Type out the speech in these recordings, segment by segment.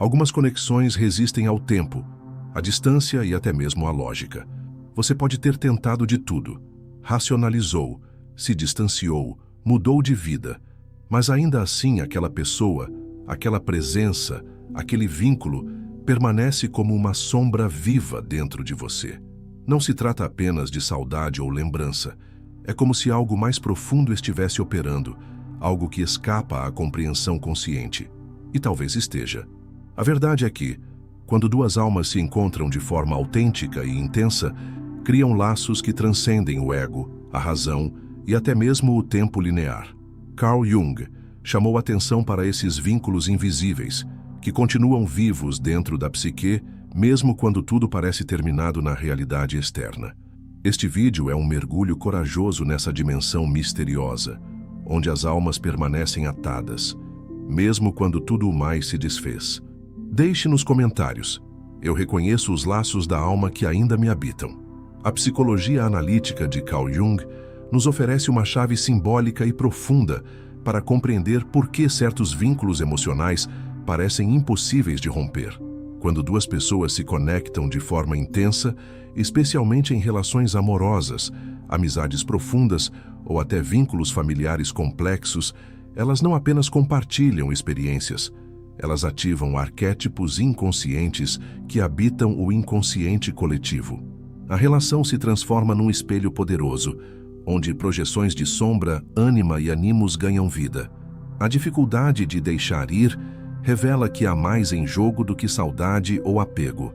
Algumas conexões resistem ao tempo, à distância e até mesmo à lógica. Você pode ter tentado de tudo, racionalizou, se distanciou, mudou de vida, mas ainda assim aquela pessoa, aquela presença, aquele vínculo permanece como uma sombra viva dentro de você. Não se trata apenas de saudade ou lembrança. É como se algo mais profundo estivesse operando, algo que escapa à compreensão consciente. E talvez esteja. A verdade é que, quando duas almas se encontram de forma autêntica e intensa, criam laços que transcendem o ego, a razão e até mesmo o tempo linear. Carl Jung chamou atenção para esses vínculos invisíveis, que continuam vivos dentro da psique, mesmo quando tudo parece terminado na realidade externa. Este vídeo é um mergulho corajoso nessa dimensão misteriosa, onde as almas permanecem atadas, mesmo quando tudo o mais se desfez. Deixe nos comentários. Eu reconheço os laços da alma que ainda me habitam. A psicologia analítica de Carl Jung nos oferece uma chave simbólica e profunda para compreender por que certos vínculos emocionais parecem impossíveis de romper. Quando duas pessoas se conectam de forma intensa, especialmente em relações amorosas, amizades profundas ou até vínculos familiares complexos, elas não apenas compartilham experiências, elas ativam arquétipos inconscientes que habitam o inconsciente coletivo. A relação se transforma num espelho poderoso, onde projeções de sombra, ânima e animos ganham vida. A dificuldade de deixar ir revela que há mais em jogo do que saudade ou apego.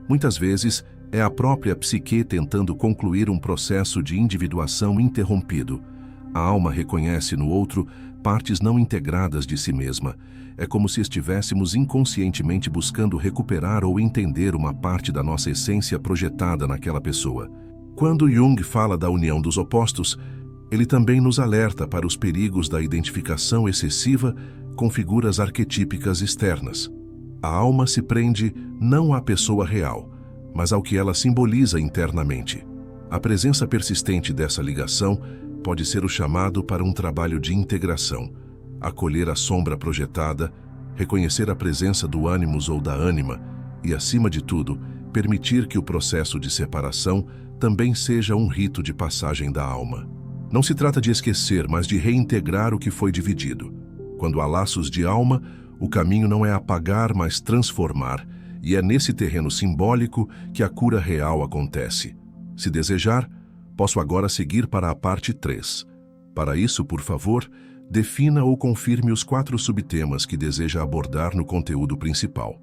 Muitas vezes, é a própria psique tentando concluir um processo de individuação interrompido. A alma reconhece no outro partes não integradas de si mesma. É como se estivéssemos inconscientemente buscando recuperar ou entender uma parte da nossa essência projetada naquela pessoa. Quando Jung fala da união dos opostos, ele também nos alerta para os perigos da identificação excessiva com figuras arquetípicas externas. A alma se prende não à pessoa real, mas ao que ela simboliza internamente. A presença persistente dessa ligação pode ser o chamado para um trabalho de integração, acolher a sombra projetada, reconhecer a presença do ânimos ou da ânima e, acima de tudo, permitir que o processo de separação também seja um rito de passagem da alma. Não se trata de esquecer, mas de reintegrar o que foi dividido. Quando há laços de alma, o caminho não é apagar, mas transformar, e é nesse terreno simbólico que a cura real acontece. Se desejar, posso agora seguir para a parte 3. Para isso, por favor, defina ou confirme os 4 subtemas que deseja abordar no conteúdo principal.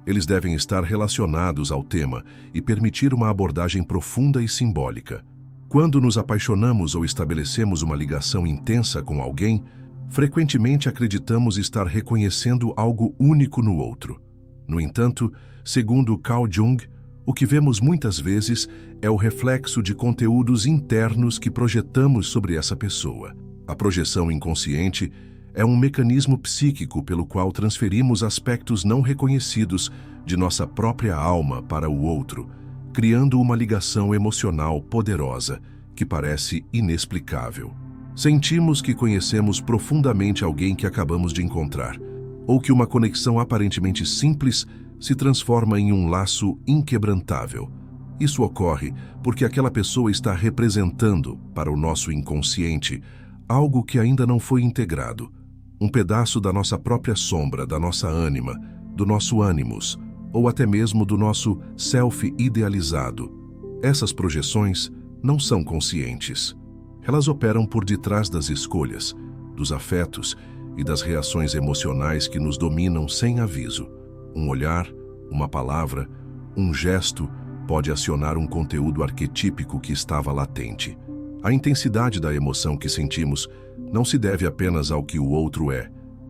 Eles devem estar relacionados ao tema e permitir uma abordagem profunda e simbólica. Quando nos apaixonamos ou estabelecemos uma ligação intensa com alguém, frequentemente acreditamos estar reconhecendo algo único no outro. No entanto, segundo Carl Jung, o que vemos muitas vezes é o reflexo de conteúdos internos que projetamos sobre essa pessoa. A projeção inconsciente é um mecanismo psíquico pelo qual transferimos aspectos não reconhecidos de nossa própria alma para o outro, criando uma ligação emocional poderosa que parece inexplicável. Sentimos que conhecemos profundamente alguém que acabamos de encontrar, ou que uma conexão aparentemente simples se transforma em um laço inquebrantável. Isso ocorre porque aquela pessoa está representando, para o nosso inconsciente, algo que ainda não foi integrado, um pedaço da nossa própria sombra, da nossa ânima, do nosso ânimos, ou até mesmo do nosso self idealizado. Essas projeções não são conscientes. Elas operam por detrás das escolhas, dos afetos e das reações emocionais que nos dominam sem aviso. Um olhar, uma palavra, um gesto pode acionar um conteúdo arquetípico que estava latente. A intensidade da emoção que sentimos não se deve apenas ao que o outro é,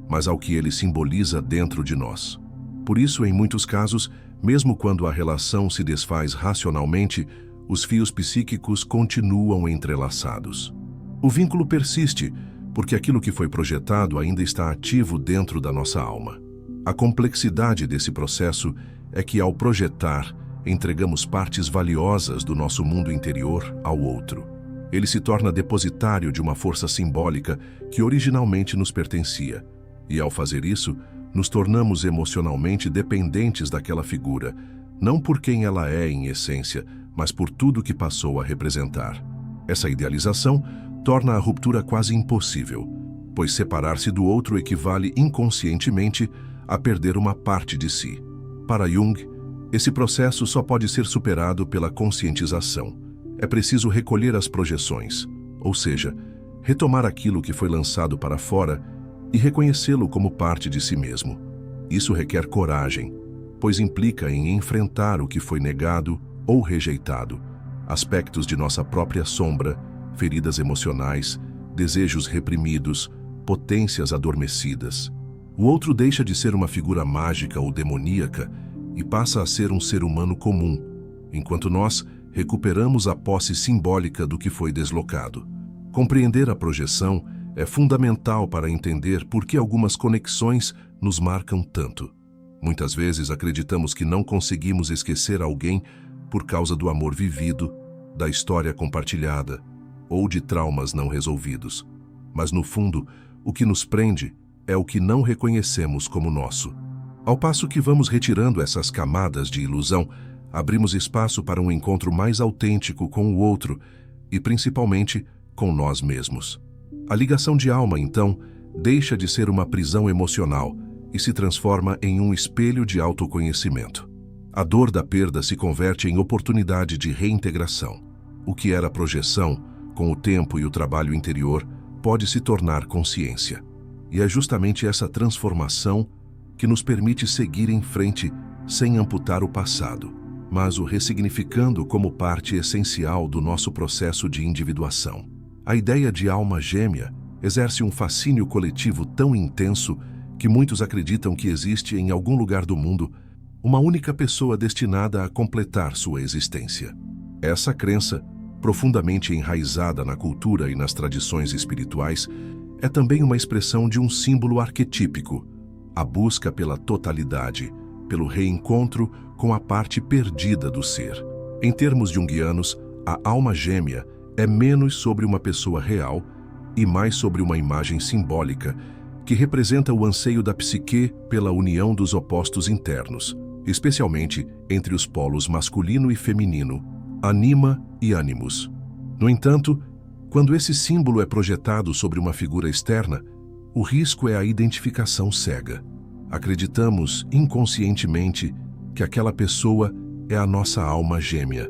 mas ao que ele simboliza dentro de nós. Por isso, em muitos casos, mesmo quando a relação se desfaz racionalmente, os fios psíquicos continuam entrelaçados. O vínculo persiste, porque aquilo que foi projetado ainda está ativo dentro da nossa alma. A complexidade desse processo é que, ao projetar, entregamos partes valiosas do nosso mundo interior ao outro. Ele se torna depositário de uma força simbólica que originalmente nos pertencia. E, ao fazer isso, Nos tornamos emocionalmente dependentes daquela figura, não por quem ela é em essência, mas por tudo que passou a representar. Essa idealização torna a ruptura quase impossível, pois separar-se do outro equivale inconscientemente a perder uma parte de si. Para Jung, esse processo só pode ser superado pela conscientização. É preciso recolher as projeções, ou seja, retomar aquilo que foi lançado para fora e reconhecê-lo como parte de si mesmo. Isso requer coragem, pois implica em enfrentar o que foi negado ou rejeitado, aspectos de nossa própria sombra, feridas emocionais, desejos reprimidos, potências adormecidas. O outro deixa de ser uma figura mágica ou demoníaca e passa a ser um ser humano comum, enquanto nós recuperamos a posse simbólica do que foi deslocado. Compreender a projeção é fundamental para entender por que algumas conexões nos marcam tanto. Muitas vezes acreditamos que não conseguimos esquecer alguém por causa do amor vivido, da história compartilhada ou de traumas não resolvidos. Mas no fundo, o que nos prende é o que não reconhecemos como nosso. Ao passo que vamos retirando essas camadas de ilusão, abrimos espaço para um encontro mais autêntico com o outro e, principalmente, com nós mesmos. A ligação de alma, então, deixa de ser uma prisão emocional e se transforma em um espelho de autoconhecimento. A dor da perda se converte em oportunidade de reintegração. O que era projeção, com o tempo e o trabalho interior, pode se tornar consciência. E é justamente essa transformação que nos permite seguir em frente sem amputar o passado, mas o ressignificando como parte essencial do nosso processo de individuação. A ideia de alma gêmea exerce um fascínio coletivo tão intenso que muitos acreditam que existe em algum lugar do mundo uma única pessoa destinada a completar sua existência. Essa crença, profundamente enraizada na cultura e nas tradições espirituais, é também uma expressão de um símbolo arquetípico, a busca pela totalidade, pelo reencontro com a parte perdida do ser. Em termos junguianos, a alma gêmea é menos sobre uma pessoa real e mais sobre uma imagem simbólica que representa o anseio da psique pela união dos opostos internos, especialmente entre os polos masculino e feminino, anima e animus. No entanto, quando esse símbolo é projetado sobre uma figura externa, o risco é a identificação cega. Acreditamos inconscientemente que aquela pessoa é a nossa alma gêmea.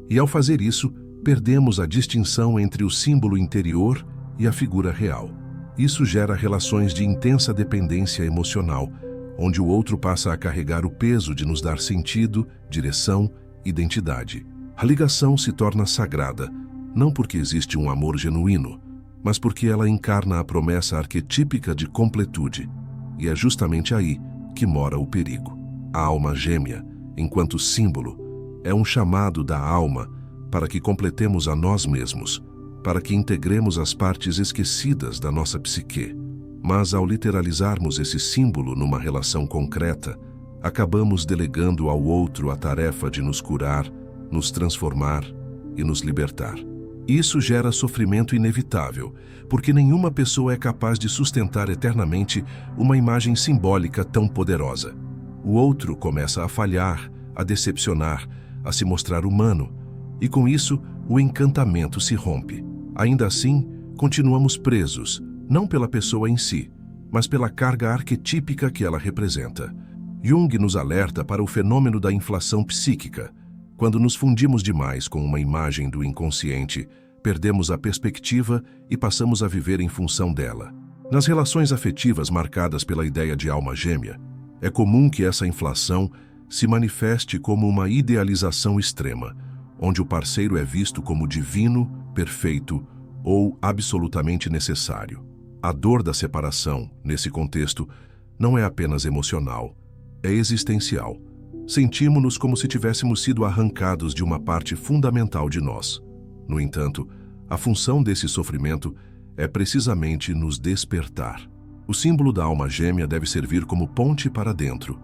E ao fazer isso, perdemos a distinção entre o símbolo interior e a figura real. Isso gera relações de intensa dependência emocional, onde o outro passa a carregar o peso de nos dar sentido, direção, identidade. A ligação se torna sagrada, não porque existe um amor genuíno, mas porque ela encarna a promessa arquetípica de completude. E é justamente aí que mora o perigo. A alma gêmea, enquanto símbolo, é um chamado da alma para que completemos a nós mesmos, para que integremos as partes esquecidas da nossa psique. Mas ao literalizarmos esse símbolo numa relação concreta, acabamos delegando ao outro a tarefa de nos curar, nos transformar e nos libertar. Isso gera sofrimento inevitável, porque nenhuma pessoa é capaz de sustentar eternamente uma imagem simbólica tão poderosa. O outro começa a falhar, a decepcionar, a se mostrar humano, e com isso o encantamento se rompe. Ainda assim, continuamos presos, não pela pessoa em si, mas pela carga arquetípica que ela representa. Jung nos alerta para o fenômeno da inflação psíquica. Quando nos fundimos demais com uma imagem do inconsciente, perdemos a perspectiva e passamos a viver em função dela. Nas relações afetivas marcadas pela ideia de alma gêmea, é comum que essa inflação se manifeste como uma idealização extrema, onde o parceiro é visto como divino, perfeito ou absolutamente necessário. A dor da separação, nesse contexto, não é apenas emocional, é existencial. Sentimos-nos como se tivéssemos sido arrancados de uma parte fundamental de nós. No entanto, a função desse sofrimento é precisamente nos despertar. O símbolo da alma gêmea deve servir como ponte para dentro,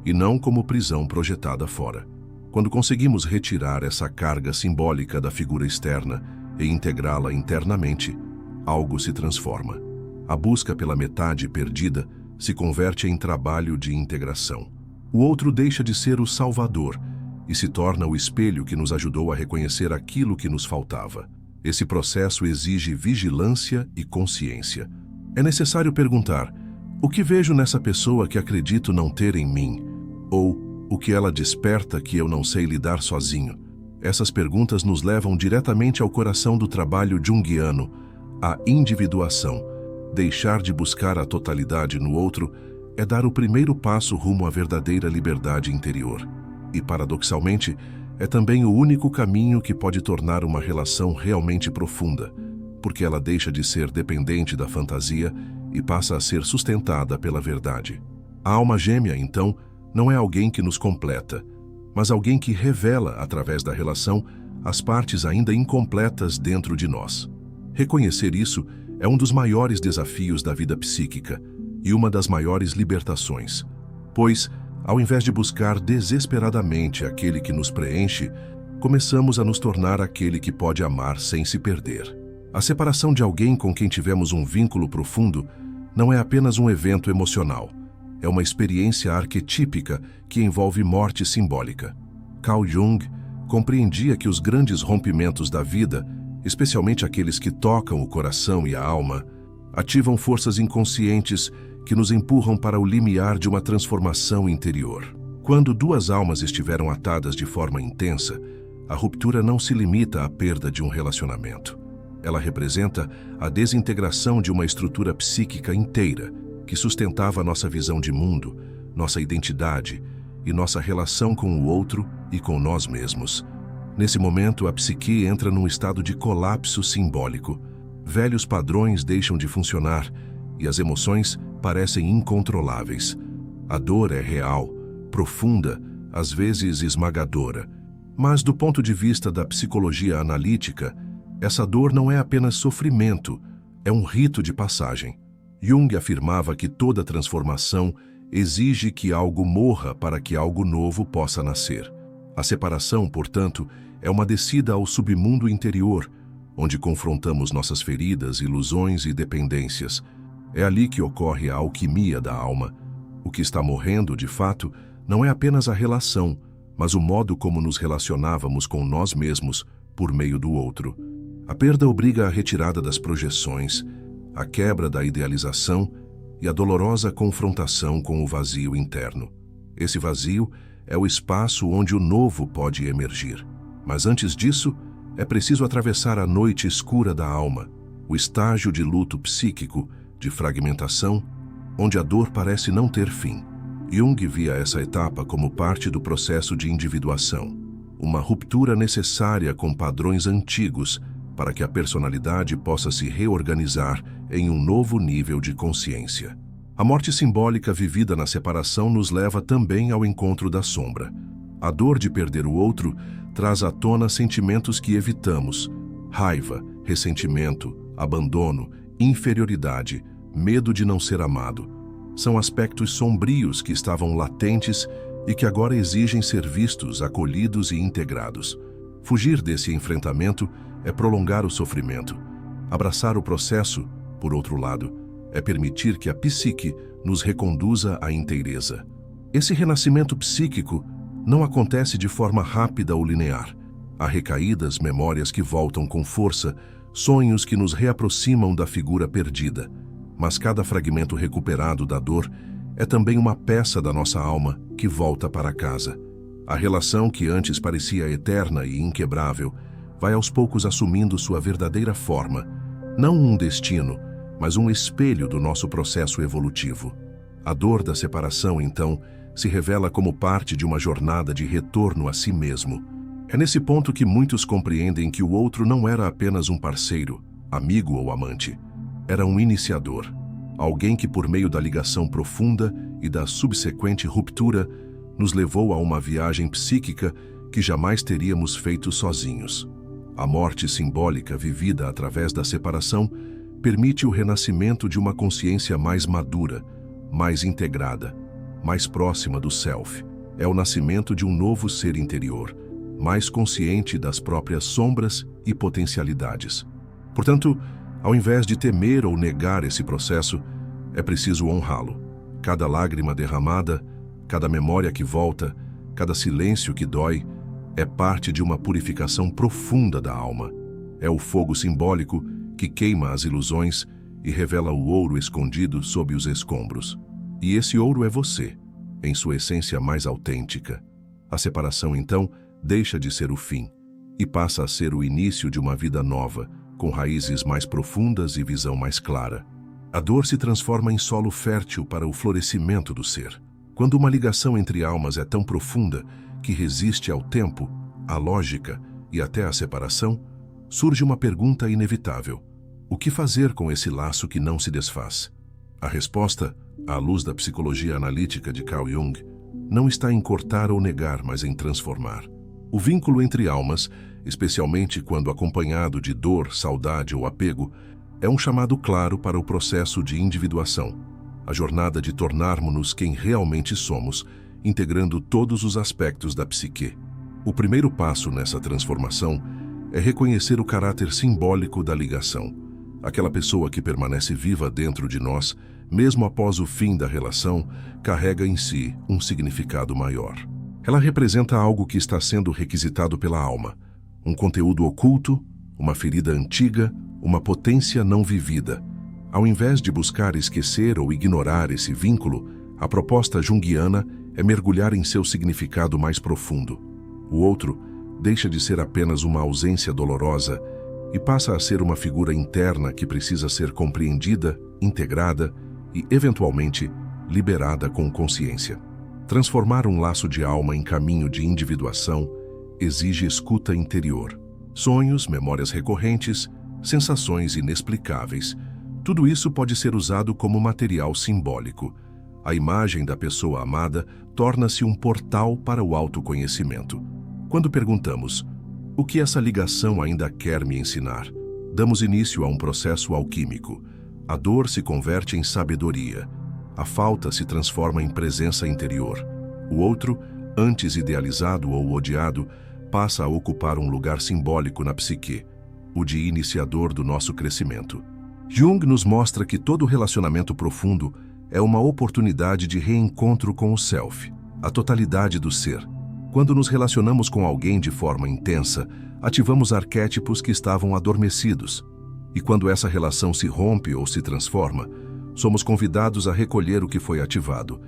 e não como prisão projetada fora. Quando conseguimos retirar essa carga simbólica da figura externa e integrá-la internamente, algo se transforma. A busca pela metade perdida se converte em trabalho de integração. O outro deixa de ser o salvador e se torna o espelho que nos ajudou a reconhecer aquilo que nos faltava. Esse processo exige vigilância e consciência. É necessário perguntar: o que vejo nessa pessoa que acredito não ter em mim? Ou o que ela desperta que eu não sei lidar sozinho? Essas perguntas nos levam diretamente ao coração do trabalho junguiano, a individuação. Deixar de buscar a totalidade no outro é dar o primeiro passo rumo à verdadeira liberdade interior. E, paradoxalmente, é também o único caminho que pode tornar uma relação realmente profunda, porque ela deixa de ser dependente da fantasia e passa a ser sustentada pela verdade. A alma gêmea, então, não é alguém que nos completa, mas alguém que revela, através da relação, as partes ainda incompletas dentro de nós. Reconhecer isso é um dos maiores desafios da vida psíquica e uma das maiores libertações, pois, ao invés de buscar desesperadamente aquele que nos preenche, começamos a nos tornar aquele que pode amar sem se perder. A separação de alguém com quem tivemos um vínculo profundo não é apenas um evento emocional, é uma experiência arquetípica que envolve morte simbólica. Carl Jung compreendia que os grandes rompimentos da vida, especialmente aqueles que tocam o coração e a alma, ativam forças inconscientes que nos empurram para o limiar de uma transformação interior. Quando duas almas estiveram atadas de forma intensa, a ruptura não se limita à perda de um relacionamento. Ela representa a desintegração de uma estrutura psíquica inteira que sustentava nossa visão de mundo, nossa identidade e nossa relação com o outro e com nós mesmos. Nesse momento, a psique entra num estado de colapso simbólico. Velhos padrões deixam de funcionar e as emoções parecem incontroláveis. A dor é real, profunda, às vezes esmagadora. Mas, do ponto de vista da psicologia analítica, essa dor não é apenas sofrimento, é um rito de passagem. Jung afirmava que toda transformação exige que algo morra para que algo novo possa nascer. A separação, portanto, é uma descida ao submundo interior, onde confrontamos nossas feridas, ilusões e dependências. É ali que ocorre a alquimia da alma. O que está morrendo, de fato, não é apenas a relação, mas o modo como nos relacionávamos com nós mesmos por meio do outro. A perda obriga a retirada das projeções, a quebra da idealização e a dolorosa confrontação com o vazio interno. Esse vazio é o espaço onde o novo pode emergir. Mas antes disso, é preciso atravessar a noite escura da alma, o estágio de luto psíquico, de fragmentação, onde a dor parece não ter fim. Jung via essa etapa como parte do processo de individuação, uma ruptura necessária com padrões antigos para que a personalidade possa se reorganizar em um novo nível de consciência. A morte simbólica vivida na separação nos leva também ao encontro da sombra. A dor de perder o outro traz à tona sentimentos que evitamos: raiva, ressentimento, abandono, inferioridade, medo de não ser amado. São aspectos sombrios que estavam latentes e que agora exigem ser vistos, acolhidos e integrados. Fugir desse enfrentamento é prolongar o sofrimento. Abraçar o processo, por outro lado, é permitir que a psique nos reconduza à inteireza. Esse renascimento psíquico não acontece de forma rápida ou linear. Há recaídas, memórias que voltam com força, sonhos que nos reaproximam da figura perdida. Mas cada fragmento recuperado da dor é também uma peça da nossa alma que volta para casa. A relação que antes parecia eterna e inquebrável vai aos poucos assumindo sua verdadeira forma, não um destino, mas um espelho do nosso processo evolutivo. A dor da separação, então, se revela como parte de uma jornada de retorno a si mesmo. É nesse ponto que muitos compreendem que o outro não era apenas um parceiro, amigo ou amante. Era um iniciador, alguém que, por meio da ligação profunda e da subsequente ruptura, nos levou a uma viagem psíquica que jamais teríamos feito sozinhos. A morte simbólica vivida através da separação permite o renascimento de uma consciência mais madura, mais integrada, mais próxima do self. É o nascimento de um novo ser interior, mais consciente das próprias sombras e potencialidades. Portanto, ao invés de temer ou negar esse processo, é preciso honrá-lo. Cada lágrima derramada, cada memória que volta, cada silêncio que dói, é parte de uma purificação profunda da alma. É o fogo simbólico que queima as ilusões e revela o ouro escondido sob os escombros. E esse ouro é você, em sua essência mais autêntica. A separação, então, deixa de ser o fim e passa a ser o início de uma vida nova, com raízes mais profundas e visão mais clara. A dor se transforma em solo fértil para o florescimento do ser. Quando uma ligação entre almas é tão profunda que resiste ao tempo, à lógica e até à separação, surge uma pergunta inevitável: o que fazer com esse laço que não se desfaz? A resposta, à luz da psicologia analítica de Carl Jung, não está em cortar ou negar, mas em transformar. O vínculo entre almas, especialmente quando acompanhado de dor, saudade ou apego, é um chamado claro para o processo de individuação, a jornada de tornarmos-nos quem realmente somos, integrando todos os aspectos da psique. O primeiro passo nessa transformação é reconhecer o caráter simbólico da ligação. Aquela pessoa que permanece viva dentro de nós, mesmo após o fim da relação, carrega em si um significado maior. Ela representa algo que está sendo requisitado pela alma, um conteúdo oculto, uma ferida antiga, uma potência não vivida. Ao invés de buscar esquecer ou ignorar esse vínculo, a proposta junguiana é mergulhar em seu significado mais profundo. O outro deixa de ser apenas uma ausência dolorosa e passa a ser uma figura interna que precisa ser compreendida, integrada e, eventualmente, liberada com consciência. Transformar um laço de alma em caminho de individuação exige escuta interior. Sonhos, memórias recorrentes, sensações inexplicáveis. Tudo isso pode ser usado como material simbólico. A imagem da pessoa amada torna-se um portal para o autoconhecimento. Quando perguntamos: o que essa ligação ainda quer me ensinar? Damos início a um processo alquímico. A dor se converte em sabedoria. A falta se transforma em presença interior. O outro, antes idealizado ou odiado, passa a ocupar um lugar simbólico na psique, o de iniciador do nosso crescimento. Jung nos mostra que todo relacionamento profundo é uma oportunidade de reencontro com o self, a totalidade do ser. Quando nos relacionamos com alguém de forma intensa, ativamos arquétipos que estavam adormecidos. E quando essa relação se rompe ou se transforma, somos convidados a recolher o que foi ativado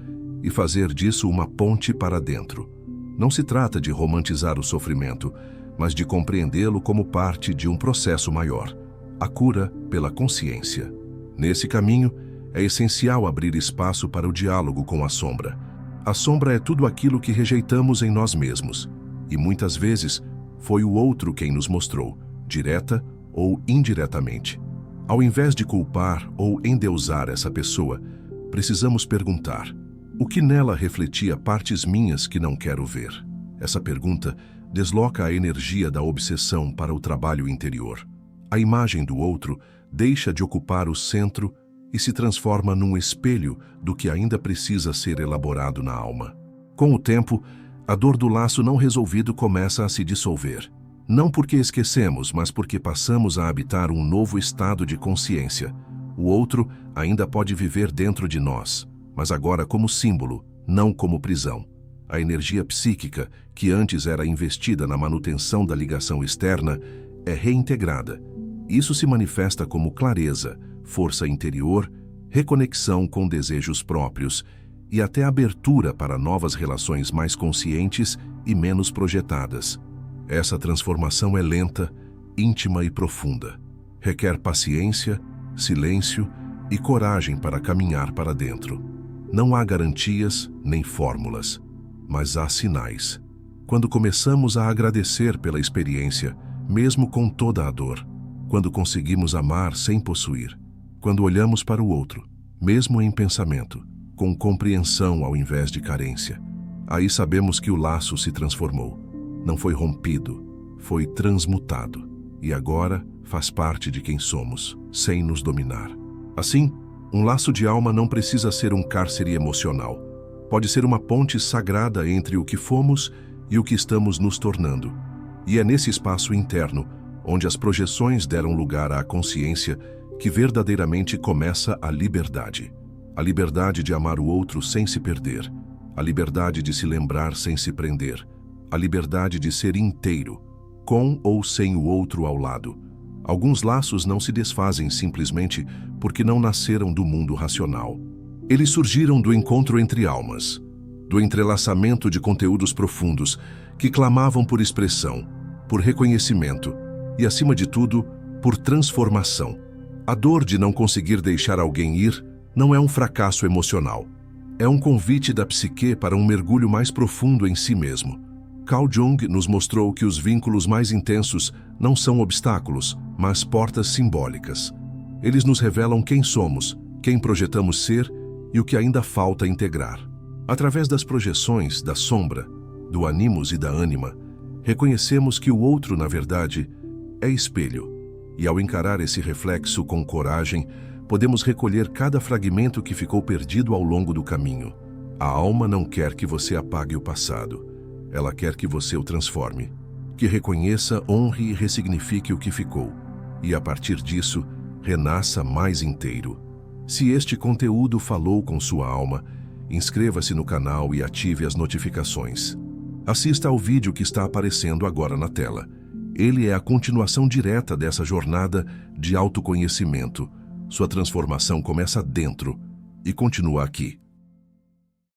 e fazer disso uma ponte para dentro. Não se trata de romantizar o sofrimento, mas de compreendê-lo como parte de um processo maior, a cura pela consciência. Nesse caminho, é essencial abrir espaço para o diálogo com a sombra. A sombra é tudo aquilo que rejeitamos em nós mesmos, e muitas vezes foi o outro quem nos mostrou, direta ou indiretamente. Ao invés de culpar ou endeusar essa pessoa, precisamos perguntar: o que nela refletia partes minhas que não quero ver? Essa pergunta desloca a energia da obsessão para o trabalho interior. A imagem do outro deixa de ocupar o centro e se transforma num espelho do que ainda precisa ser elaborado na alma. Com o tempo, a dor do laço não resolvido começa a se dissolver. Não porque esquecemos, mas porque passamos a habitar um novo estado de consciência. O outro ainda pode viver dentro de nós, mas agora como símbolo, não como prisão. A energia psíquica, que antes era investida na manutenção da ligação externa, é reintegrada. Isso se manifesta como clareza, força interior, reconexão com desejos próprios e até abertura para novas relações mais conscientes e menos projetadas. Essa transformação é lenta, íntima e profunda. Requer paciência, silêncio e coragem para caminhar para dentro. Não há garantias nem fórmulas, mas há sinais. Quando começamos a agradecer pela experiência, mesmo com toda a dor, quando conseguimos amar sem possuir, quando olhamos para o outro, mesmo em pensamento, com compreensão ao invés de carência, aí sabemos que o laço se transformou. Não foi rompido, foi transmutado, e agora faz parte de quem somos, sem nos dominar. Assim, um laço de alma não precisa ser um cárcere emocional. Pode ser uma ponte sagrada entre o que fomos e o que estamos nos tornando. E é nesse espaço interno, onde as projeções deram lugar à consciência, que verdadeiramente começa a liberdade. a liberdade de amar o outro sem se perder, a liberdade de se lembrar sem se prender, a liberdade de ser inteiro, com ou sem o outro ao lado. Alguns laços não se desfazem simplesmente porque não nasceram do mundo racional. Eles surgiram do encontro entre almas, do entrelaçamento de conteúdos profundos que clamavam por expressão, por reconhecimento e, acima de tudo, por transformação. A dor de não conseguir deixar alguém ir não é um fracasso emocional. É um convite da psique para um mergulho mais profundo em si mesmo. Carl Jung nos mostrou que os vínculos mais intensos não são obstáculos, mas portas simbólicas. Eles nos revelam quem somos, quem projetamos ser e o que ainda falta integrar. Através das projeções, da sombra, do animus e da ânima, reconhecemos que o outro, na verdade, é espelho. E ao encarar esse reflexo com coragem, podemos recolher cada fragmento que ficou perdido ao longo do caminho. A alma não quer que você apague o passado. Ela quer que você o transforme, que reconheça, honre e ressignifique o que ficou. E a partir disso, renasça mais inteiro. Se este conteúdo falou com sua alma, inscreva-se no canal e ative as notificações. Assista ao vídeo que está aparecendo agora na tela. Ele é a continuação direta dessa jornada de autoconhecimento. Sua transformação começa dentro e continua aqui.